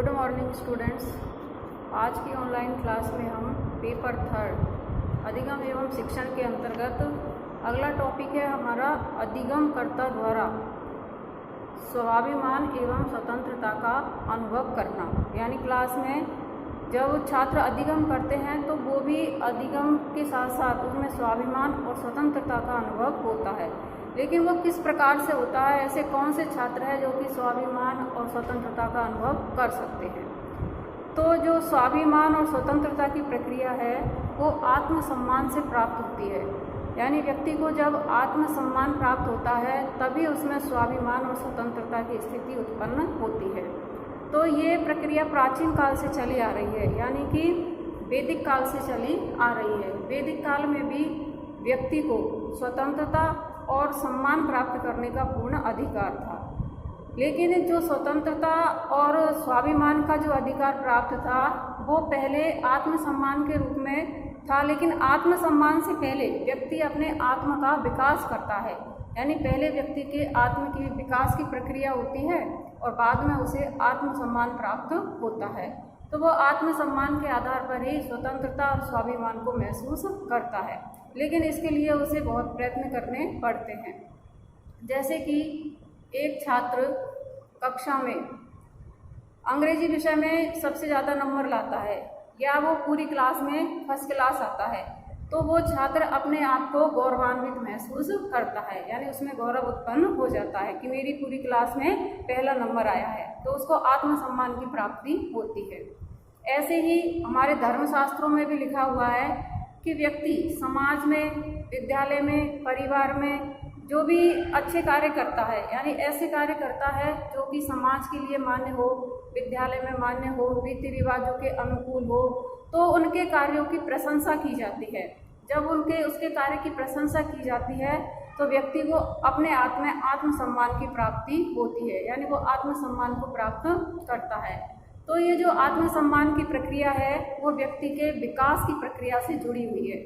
Good morning students. आज की online class में हम पेपर थर्ड अधिगम एवं शिक्षण के अंतर्गत अगला टॉपिक है हमारा अधिगमकर्ता द्वारा स्वाभिमान एवं स्वतंत्रता का अनुभव करना। यानी क्लास में जब छात्र अधिगम करते हैं तो वो भी अधिगम के साथ साथ उसमें स्वाभिमान और स्वतंत्रता का अनुभव होता है, लेकिन वो किस प्रकार से होता है, ऐसे कौन से छात्र हैं जो कि स्वाभिमान और स्वतंत्रता का अनुभव कर सकते हैं। तो जो स्वाभिमान और स्वतंत्रता की प्रक्रिया है वो आत्मसम्मान से प्राप्त होती है। यानी व्यक्ति को जब आत्मसम्मान प्राप्त होता है तभी उसमें स्वाभिमान और स्वतंत्रता की स्थिति उत्पन्न होती है। तो ये प्रक्रिया प्राचीन काल से चली आ रही है, यानी कि वैदिक काल से चली आ रही है। वैदिक काल में भी व्यक्ति को स्वतंत्रता और सम्मान प्राप्त करने का पूर्ण अधिकार था, लेकिन जो स्वतंत्रता और स्वाभिमान का जो अधिकार प्राप्त था वो पहले आत्मसम्मान के रूप में था। लेकिन आत्मसम्मान से पहले व्यक्ति अपने आत्म का विकास करता है, यानी पहले व्यक्ति के आत्म की विकास की प्रक्रिया होती है और बाद में उसे आत्मसम्मान प्राप्त होता है। तो वो आत्मसम्मान के आधार पर ही स्वतंत्रता और स्वाभिमान को महसूस करता है, लेकिन इसके लिए उसे बहुत प्रयत्न करने पड़ते हैं। जैसे कि एक छात्र कक्षा में अंग्रेजी विषय में सबसे ज़्यादा नंबर लाता है या वो पूरी क्लास में फर्स्ट क्लास आता है, तो वो छात्र अपने आप को गौरवान्वित महसूस करता है, यानी उसमें गौरव उत्पन्न हो जाता है कि मेरी पूरी क्लास में पहला नंबर आया है, तो उसको आत्मसम्मान की प्राप्ति होती है। ऐसे ही हमारे धर्मशास्त्रों में भी लिखा हुआ है कि व्यक्ति समाज में, विद्यालय में, परिवार में जो भी अच्छे कार्य करता है, यानी ऐसे कार्य करता है जो कि समाज के लिए मान्य हो, विद्यालय में मान्य हो, रीति रिवाजों के अनुकूल हो, तो उनके कार्यों की प्रशंसा की जाती है। जब उसके कार्य की प्रशंसा की जाती है तो व्यक्ति को अपने आप में आत्मसम्मान की प्राप्ति होती है, यानी वो आत्मसम्मान को प्राप्त करता है। तो ये जो आत्मसम्मान की प्रक्रिया है वो व्यक्ति के विकास की प्रक्रिया से जुड़ी हुई है।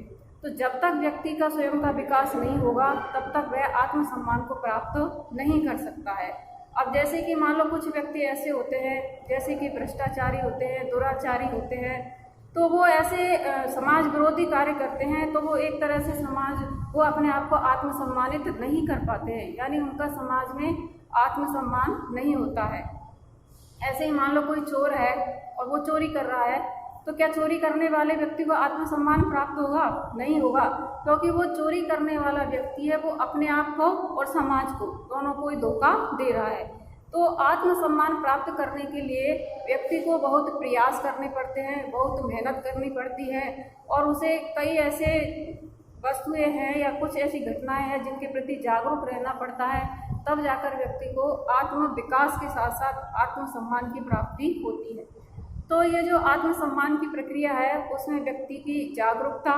तो जब तक व्यक्ति का स्वयं का विकास नहीं होगा तब तक वह आत्मसम्मान को प्राप्त नहीं कर सकता है। अब जैसे कि मान लो कुछ व्यक्ति ऐसे होते हैं जैसे कि भ्रष्टाचारी होते हैं, दुराचारी होते हैं, तो वो ऐसे समाज विरोधी कार्य करते हैं, तो वो एक तरह से वो अपने आप को आत्मसम्मानित नहीं कर पाते हैं, यानी उनका समाज में आत्मसम्मान नहीं होता है। ऐसे ही मान लो कोई चोर है और वो चोरी कर रहा है, तो क्या चोरी करने वाले व्यक्ति को आत्मसम्मान प्राप्त होगा? नहीं होगा, क्योंकि वो चोरी करने वाला व्यक्ति है वो अपने आप को और समाज को दोनों को ही धोखा दे रहा है। तो आत्मसम्मान प्राप्त करने के लिए व्यक्ति को बहुत प्रयास करने पड़ते हैं, बहुत मेहनत करनी पड़ती है, और उसे कई ऐसे वस्तुएं हैं या कुछ ऐसी घटनाएं हैं जिनके प्रति जागरूक रहना पड़ता है, तब जाकर व्यक्ति को आत्म विकास के साथ साथ आत्मसम्मान की प्राप्ति होती है। तो ये जो आत्मसम्मान की प्रक्रिया है उसमें व्यक्ति की जागरूकता,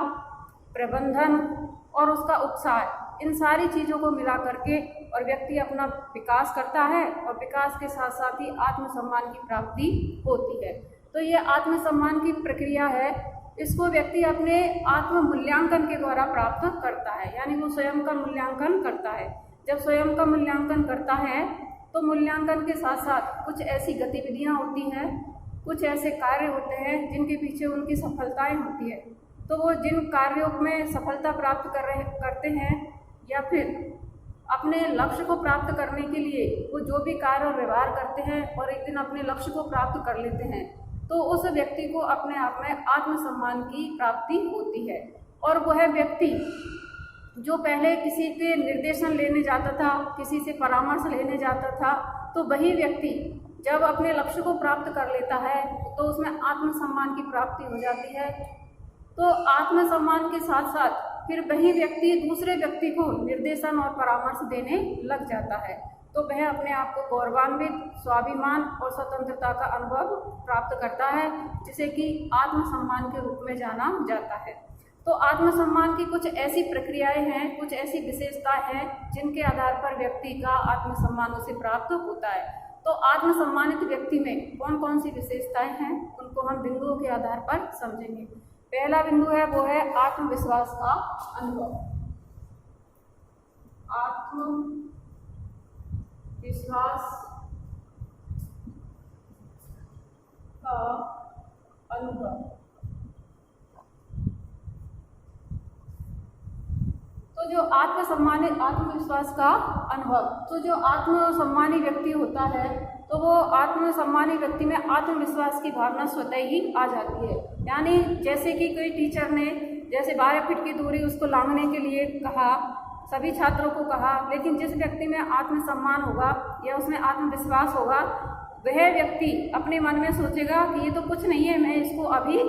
प्रबंधन और उसका उत्साह, इन सारी चीज़ों को मिला करके और व्यक्ति अपना विकास करता है, और विकास के साथ साथ ही आत्मसम्मान की प्राप्ति होती है। तो ये आत्मसम्मान की प्रक्रिया है, इसको व्यक्ति अपने आत्म मूल्यांकन के द्वारा प्राप्त करता है, यानी वो स्वयं का मूल्यांकन करता है। जब स्वयं का मूल्यांकन करता है तो मूल्यांकन के साथ साथ कुछ ऐसी गतिविधियाँ होती हैं, कुछ ऐसे कार्य होते हैं जिनके पीछे उनकी सफलताएं होती है। तो वो जिन कार्यों में सफलता प्राप्त करते हैं या फिर अपने लक्ष्य को प्राप्त करने के लिए वो जो भी कार्य और व्यवहार करते हैं और एक दिन अपने लक्ष्य को प्राप्त कर लेते हैं, तो उस व्यक्ति को अपने आप में आत्मसम्मान की प्राप्ति होती है। और वह व्यक्ति जो पहले किसी के निर्देशन लेने जाता था, किसी से परामर्श लेने जाता था, तो वही व्यक्ति जब अपने लक्ष्य को प्राप्त कर लेता है तो उसमें आत्मसम्मान की प्राप्ति हो जाती है। तो आत्मसम्मान के साथ साथ फिर वही व्यक्ति दूसरे व्यक्ति को निर्देशन और परामर्श देने लग जाता है, तो वह अपने आप को गौरवान्वित, स्वाभिमान और स्वतंत्रता का अनुभव प्राप्त करता है, जिसे कि आत्मसम्मान के रूप में जाना जाता है। तो आत्मसम्मान की कुछ ऐसी प्रक्रियाएं हैं, कुछ ऐसी विशेषताएं हैं जिनके आधार पर व्यक्ति का आत्मसम्मान उसे प्राप्त होता है। तो आत्मसम्मानित व्यक्ति में कौन कौन सी विशेषताएं हैं उनको हम बिंदुओं के आधार पर समझेंगे। पहला बिंदु है वो है आत्मविश्वास का अनुभव। आत्मविश्वास अनुभव। तो जो आत्मसम्मानी आत्मविश्वास का अनुभव, तो जो आत्मसम्मानी व्यक्ति होता है तो वो आत्मसम्मानी व्यक्ति में आत्मविश्वास की भावना स्वतः ही आ जाती है। यानी जैसे कि कोई टीचर ने जैसे 12 फीट की दूरी उसको लांघने के लिए कहा, सभी छात्रों को कहा, लेकिन जिस व्यक्ति में आत्मसम्मान होगा या उसमें आत्मविश्वास होगा, वह व्यक्ति अपने मन में सोचेगा कि ये तो कुछ नहीं है, मैं इसको अभी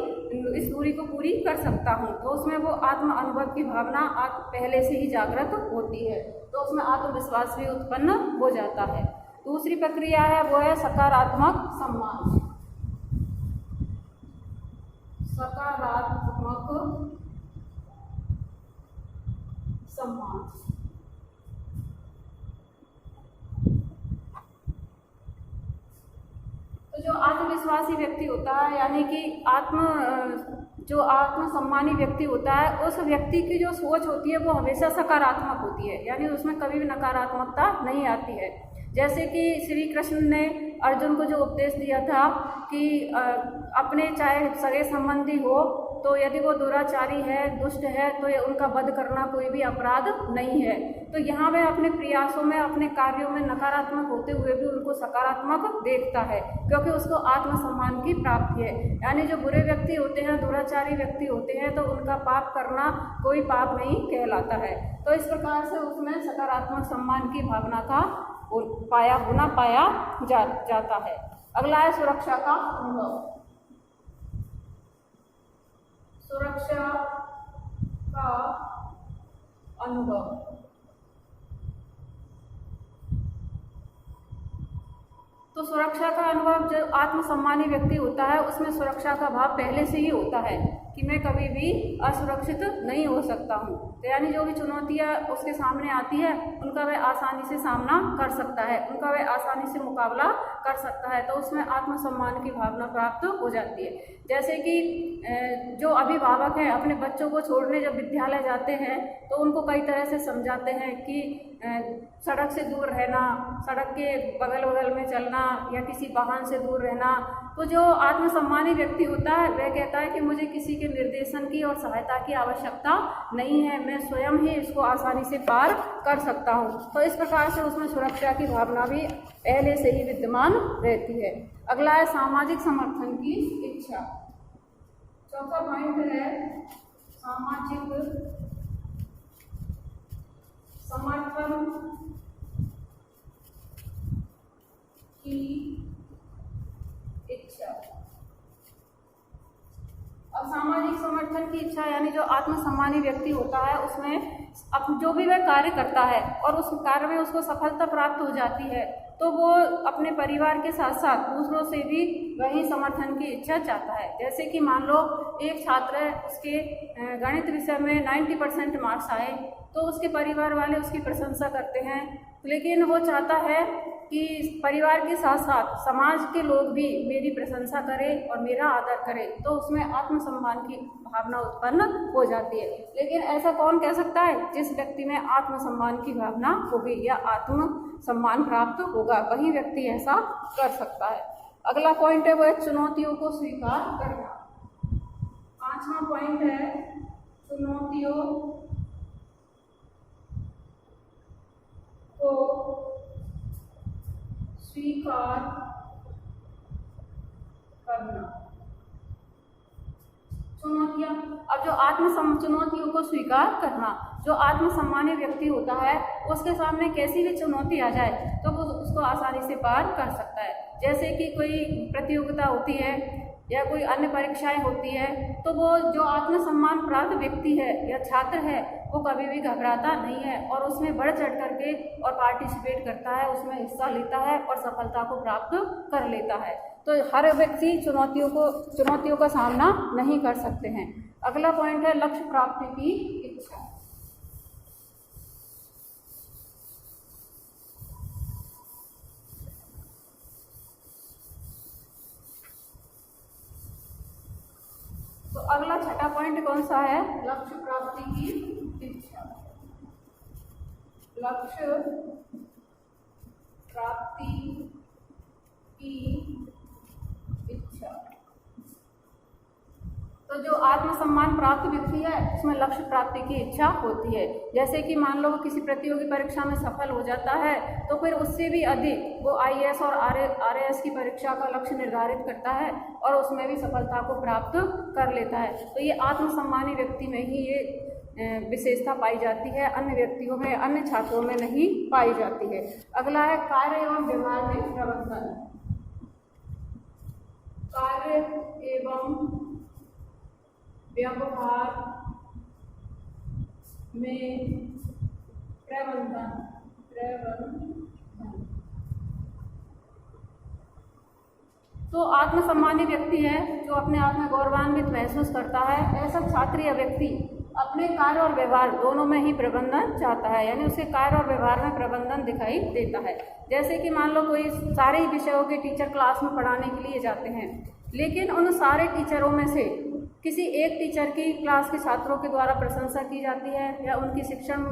इस दूरी को पूरी कर सकता हूँ। तो उसमें वो आत्म अनुभव की भावना पहले से ही जागृत होती है, तो उसमें आत्मविश्वास भी उत्पन्न हो जाता है। दूसरी प्रक्रिया है वो है सकारात्मक सम्मान। सकारात्मक सम्मान, तो जो आत्मविश्वासी व्यक्ति होता है यानी कि जो आत्मसम्मानी व्यक्ति होता है, उस व्यक्ति की जो सोच होती है वो हमेशा सकारात्मक होती है, यानी उसमें कभी भी नकारात्मकता नहीं आती है। जैसे कि श्री कृष्ण ने अर्जुन को जो उपदेश दिया था कि अपने चाहे सगे संबंधी हो तो यदि वो दुराचारी है, दुष्ट है, तो उनका वध करना कोई भी अपराध नहीं है। तो यहाँ वह अपने प्रयासों में, अपने कार्यों में नकारात्मक होते हुए भी उनको सकारात्मक देखता है, क्योंकि उसको आत्मसम्मान की प्राप्ति है। यानी जो बुरे व्यक्ति होते हैं, दुराचारी व्यक्ति होते हैं, तो उनका पाप करना कोई पाप नहीं कहलाता है। तो इस प्रकार से उसमें सकारात्मक सम्मान की भावना का पाया जाता है। अगला है सुरक्षा का अनुभव। सुरक्षा का अनुभव, तो सुरक्षा का अनुभव जो आत्मसम्मानी व्यक्ति होता है उसमें सुरक्षा का भाव पहले से ही होता है कि मैं कभी भी असुरक्षित नहीं हो सकता हूँ। तो यानी जो भी चुनौतियाँ उसके सामने आती है उनका वह आसानी से सामना कर सकता है, उनका वह आसानी से मुकाबला कर सकता है, तो उसमें आत्मसम्मान की भावना प्राप्त हो जाती है। जैसे कि जो अभिभावक हैं अपने बच्चों को छोड़ने जब विद्यालय जाते हैं तो उनको कई तरह से समझाते हैं कि सड़क से दूर रहना, सड़क के बगल में चलना या किसी वाहन से दूर रहना। तो जो आत्मसम्मानी व्यक्ति होता है वह कहता है कि मुझे किसी के निर्देशन की और सहायता की आवश्यकता नहीं है, मैं स्वयं ही इसको आसानी से पार कर सकता हूँ। तो इस प्रकार से उसमें सुरक्षा की भावना भी पहले से ही विद्यमान रहती है। अगला है सामाजिक समर्थन की इच्छा। चौथा पॉइंट है सामाजिक समर्थन की इच्छा। अब सामाजिक समर्थन की इच्छा यानी जो आत्मसम्मानी व्यक्ति होता है उसमें अब जो भी वह कार्य करता है और उस कार्य में उसको सफलता प्राप्त हो जाती है तो वो अपने परिवार के साथ साथ दूसरों से भी वही समर्थन की इच्छा चाहता है। जैसे कि मान लो एक छात्र है, उसके गणित विषय में 90% मार्क्स आए तो उसके परिवार वाले उसकी प्रशंसा करते हैं, लेकिन वो चाहता है कि परिवार के साथ साथ समाज के लोग भी मेरी प्रशंसा करें और मेरा आदर करें, तो उसमें आत्मसम्मान की भावना उत्पन्न हो जाती है। लेकिन ऐसा कौन कह सकता है? जिस व्यक्ति में आत्मसम्मान की भावना होगी या आत्मसम्मान प्राप्त होगा वही व्यक्ति ऐसा कर सकता है। अगला पॉइंट है वो है चुनौतियों को स्वीकार करना। 5वां पॉइंट है चुनौतियों को स्वीकार करना। चुनौतियाँ, अब जो चुनौतियों को स्वीकार करना, जो आत्मसम्मानी व्यक्ति होता है उसके सामने कैसी भी चुनौती आ जाए तो वो उसको आसानी से पार कर सकता है। जैसे कि कोई प्रतियोगिता होती है या कोई अन्य परीक्षाएं होती है तो वो जो आत्मसम्मान प्राप्त व्यक्ति है या छात्र है वो कभी भी घबराता नहीं है और उसमें बढ़ चढ़ करके और पार्टिसिपेट करता है, उसमें हिस्सा लेता है और सफलता को प्राप्त कर लेता है। तो हर व्यक्ति चुनौतियों का सामना नहीं कर सकते हैं। अगला पॉइंट है लक्ष्य प्राप्ति की इच्छा। तो अगला छठा पॉइंट कौन सा है? लक्ष्य प्राप्ति की इच्छा। लक्ष्य प्राप्ति की इच्छा। तो जो आत्मसम्मान प्राप्त व्यक्ति है उसमें लक्ष्य प्राप्ति की इच्छा होती है। जैसे कि मान लो वो किसी प्रतियोगी परीक्षा में सफल हो जाता है तो फिर उससे भी अधिक वो IAS और RAS की परीक्षा का लक्ष्य निर्धारित करता है और उसमें भी सफलता को प्राप्त कर लेता है। तो ये आत्मसम्मानी व्यक्ति में ही ये विशेषता पाई जाती है, अन्य व्यक्तियों में, अन्य छात्रों में नहीं पाई जाती है। अगला है कार्य एवं व्यवहार में प्रबंधन। कार्य एवं व्यवहार में प्रबंधन। तो आत्मसम्मानी व्यक्ति है जो अपने आप में गौरवान्वित महसूस करता है, ऐसा छात्र या व्यक्ति अपने कार्य और व्यवहार दोनों में ही प्रबंधन चाहता है, यानी उसके कार्य और व्यवहार में प्रबंधन दिखाई देता है। जैसे कि मान लो कोई सारे ही विषयों के टीचर क्लास में पढ़ाने के लिए जाते हैं, लेकिन उन सारे टीचरों में से किसी एक टीचर की क्लास के छात्रों के द्वारा प्रशंसा की जाती है, या उनकी शिक्षण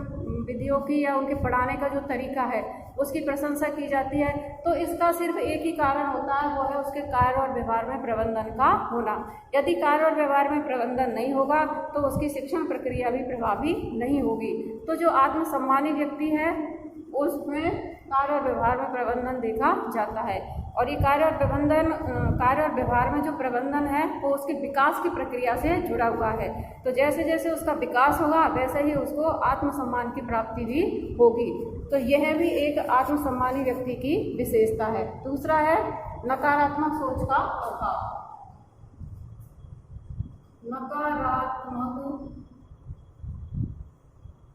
विधियों की या उनके पढ़ाने का जो तरीका है उसकी प्रशंसा की जाती है, तो इसका सिर्फ एक ही कारण होता है, वो है उसके कार्य और व्यवहार में प्रबंधन का होना। यदि कार्य और व्यवहार में प्रबंधन नहीं होगा तो उसकी शिक्षण प्रक्रिया भी प्रभावी नहीं होगी। तो जो आत्मसम्मानी व्यक्ति है उसमें कार्य और व्यवहार में प्रबंधन देखा जाता है, और ये कार्य और व्यवहार में जो प्रबंधन है वो उसके विकास की प्रक्रिया से जुड़ा हुआ है। तो जैसे जैसे उसका विकास होगा वैसे ही उसको आत्मसम्मान की प्राप्ति भी होगी। तो यह भी एक आत्मसम्मानी व्यक्ति की विशेषता है। दूसरा है नकारात्मक सोच का अभाव। नकारात्मक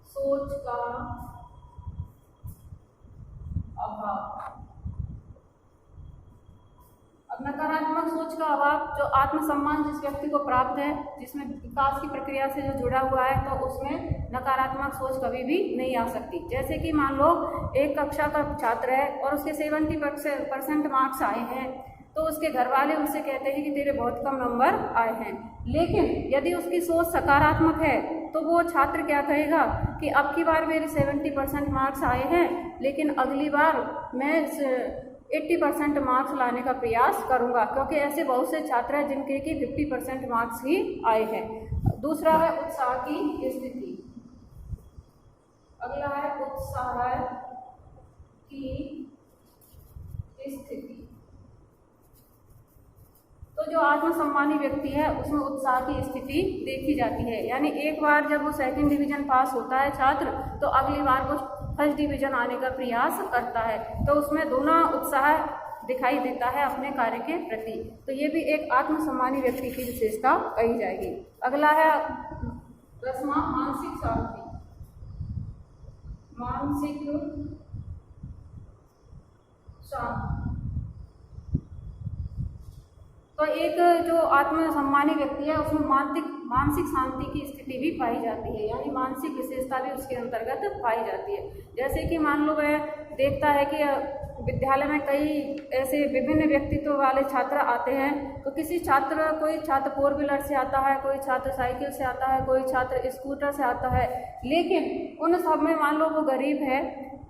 सोच का अभाव। अब नकारात्मक सोच का अभाव, जो आत्मसम्मान जिस व्यक्ति को प्राप्त है, जिसमें विकास की प्रक्रिया से जो जुड़ा हुआ है, तो उसमें नकारात्मक सोच कभी भी नहीं आ सकती। जैसे कि मान लो एक कक्षा का छात्र है और उसके 70% मार्क्स आए हैं, तो उसके घर वाले उससे कहते हैं कि तेरे बहुत कम नंबर आए हैं, लेकिन यदि उसकी सोच सकारात्मक है तो वो छात्र क्या कहेगा कि अब की बार मेरे 70% मार्क्स आए हैं, लेकिन अगली बार मैं 80% मार्क्स लाने का प्रयास करूंगा, क्योंकि ऐसे बहुत से छात्र हैं जिनके कि 50% मार्क्स ही आए हैं। दूसरा है उत्साह की स्थिति। अगला है उत्साह की स्थिति। तो जो आत्मसम्मानी व्यक्ति है उसमें उत्साह की स्थिति देखी जाती है, यानी एक बार जब वो 2nd डिवीजन पास होता है छात्र, तो अगली बार वो 1st डिवीजन आने का प्रयास करता है, तो उसमें दोनों उत्साह दिखाई देता है अपने कार्य के प्रति। तो ये भी एक आत्मसम्मानी व्यक्ति की विशेषता कही जाएगी। अगला है 10वां मानसिक शांति। मानसिक शांति। तो एक जो आत्मसम्मानी व्यक्ति है उसमें मानसिक शांति की स्थिति भी पाई जाती है, यानी मानसिक विशेषता भी उसके अंतर्गत पाई जाती है। जैसे कि मान लो वह देखता है कि विद्यालय में कई ऐसे विभिन्न व्यक्तित्व वाले छात्र आते हैं, तो कोई छात्र 4 व्हीलर से आता है, कोई छात्र साइकिल से आता है, कोई छात्र स्कूटर से आता है, लेकिन उन सब में मान लो वो गरीब है,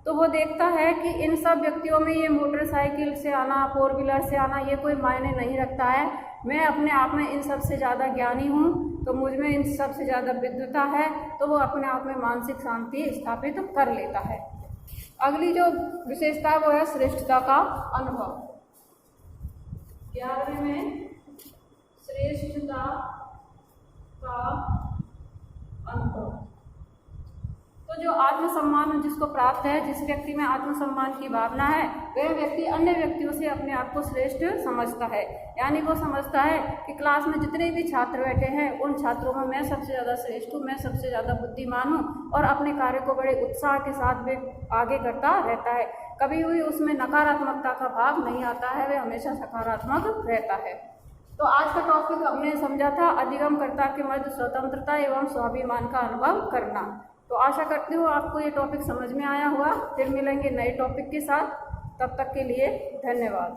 तो वो देखता है कि इन सब व्यक्तियों में ये मोटरसाइकिल से आना, 4 व्हीलर से आना, ये कोई मायने नहीं रखता है। मैं अपने आप में इन सब से ज़्यादा ज्ञानी हूँ, तो मुझ में इन सब से ज़्यादा विद्वता है, तो वो अपने आप में मानसिक शांति स्थापित कर लेता है। अगली जो विशेषता है वो है श्रेष्ठता का अनुभव। 11वें में श्रेष्ठता का अनुभव। तो जो आत्मसम्मान जिसको प्राप्त है, जिस व्यक्ति में आत्मसम्मान की भावना है, वह व्यक्ति अन्य व्यक्तियों से अपने आप को श्रेष्ठ समझता है, यानी वो समझता है कि क्लास में जितने भी छात्र बैठे हैं उन छात्रों में मैं सबसे ज़्यादा श्रेष्ठ हूँ, मैं सबसे ज़्यादा बुद्धिमान हूँ, और अपने कार्य को बड़े उत्साह के साथ वे आगे करता रहता है। कभी भी उसमें नकारात्मकता का भाव नहीं आता है, वह हमेशा सकारात्मक रहता है। तो आज का टॉपिक हमने समझा था अधिगमकर्ता के मध्य स्वतंत्रता एवं स्वाभिमान का अनुभव करना। तो आशा करती हूँ आपको ये टॉपिक समझ में आया होगा। फिर मिलेंगे नए टॉपिक के साथ, तब तक के लिए धन्यवाद।